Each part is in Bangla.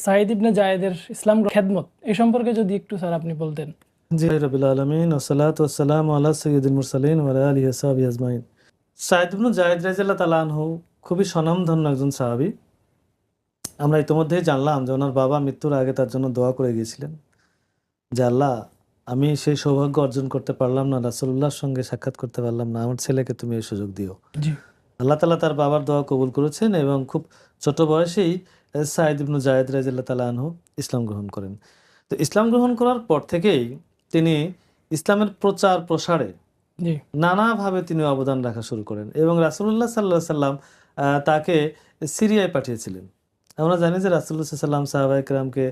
সাঈদ ইবনে জায়েদের ইসলাম খেদমত এই সম্পর্কে যদি একটু স্যার আপনি বলতেন। জি রাব্বিল আলামিন ওয়াসসালাতু ওয়াসসালামু আলা সাইয়্যিদিল মুরসালিন ওয়া আলা আলিহি ওয়া সাহবিহি আজমাইন। সাঈদ ইবনে জায়েদ রাদিয়াল্লাহু তাআলা আনহু খুবই স্বনামধন্য একজন সাহাবী। আমরা ইতিমধ্যেই জানলাম যে ওনার বাবা মৃত্যুর আগে তার জন্য দোয়া করে গিয়েছিলেন যে আল্লাহ, আমি সেই সৌভাগ্য অর্জন করতে পারলাম না, রাসূলুল্লাহর সঙ্গে সাক্ষাৎ করতে পারলাম না, আমার ছেলেকে তুমি এই সুযোগ দিও। জি আল্লাহ তাআলা তার বাবার দোয়া কবুল করেছেন এবং খুব ছোট বয়সেই সাঈদ ইবনে জায়েদ রাদিয়াল্লাহু তাআলা আনহু ইসলাম গ্রহণ করেন। তো ইসলাম গ্রহণ করার পর থেকেই তিনি ইসলামের প্রচার প্রসারে জি নানাভাবে তিনি অবদান রাখা শুরু করেন এবং রাসূলুল্লাহ সাল্লাল্লাহু আলাইহি সাল্লাম তাকে সিরিয়ায় পাঠিয়েছিলেন। আমরা জানি যে রাসূলুল্লাহ সাল্লাল্লাহু আলাইহি সাল্লাম সাহাবায়ে কেরামকে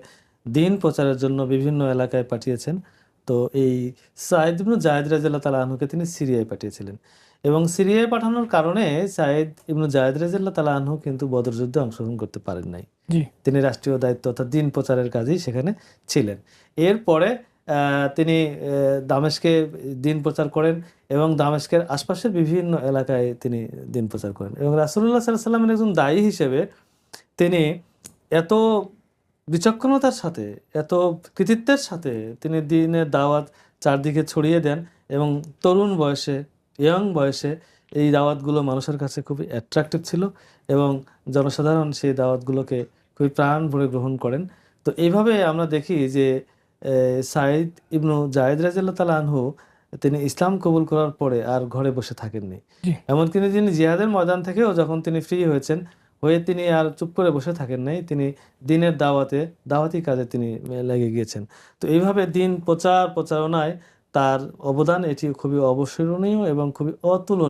দ্বীন প্রচারের জন্য বিভিন্ন এলাকায় পাঠিয়েছেন। তো এই সাঈদ ইবনে জায়েদ রাদিয়াল্লাহু তাআলা আনহুকে তিনি সিরিয়ায় পাঠিয়েছিলেন এবং সিরিয়ায় পাঠানোর কারণে সাঈদ ইবনে জায়েদ রাদিয়াল্লাহু তাআলা আনহু কিন্তু বদর যুদ্ধে অংশগ্রহণ করতে পারেন নাই। জি তিনি রাষ্ট্রীয় দায়িত্ব অর্থাৎ দ্বীন প্রচারের কাজেই সেখানে ছিলেন। এরপরে তিনি দামেস্কে দ্বীন প্রচার করেন এবং দামেস্কের আশপাশের বিভিন্ন এলাকায় তিনি দ্বীন প্রচার করেন এবং রাসূলুল্লাহ সাল্লাল্লাহু আলাইহি ওয়াসাল্লামের একজন দায়ী হিসেবে তিনি এত বিচক্ষণতার সাথে, এত কৃতিত্বের সাথে তিনি দ্বীনের দাওয়াত চারদিকে ছড়িয়ে দেন এবং তরুণ বয়সে, ইয়ং বয়সে এই দাওয়াতগুলো মানুষের কাছে খুবই অ্যাট্রাকটিভ ছিল এবং জনসাধারণ সেই দাওয়াতগুলোকে খুবই প্রাণ ভরে গ্রহণ করেন। তো এইভাবে আমরা দেখি যে সাঈদ ইবনু জায়েদ রাদিয়াল্লাহু তাআলা আনহু তিনি ইসলাম কবুল করার পরে আর ঘরে বসে থাকেননি। জি এমনকি তিনি জিহাদের ময়দান থেকেও যখন তিনি ফ্রি হয়েছেন, হয়ে তিনি আর চুপ করে বসে থাকেন নাই। তিনি দ্বীনের দাওয়াতি কাজে তিনি লেগে গিয়েছেন। তো এইভাবে দ্বীন প্রচারণায় তার অবদান এটি খুবই অবিস্মরণীয় এবং খুবই অতুলনীয়।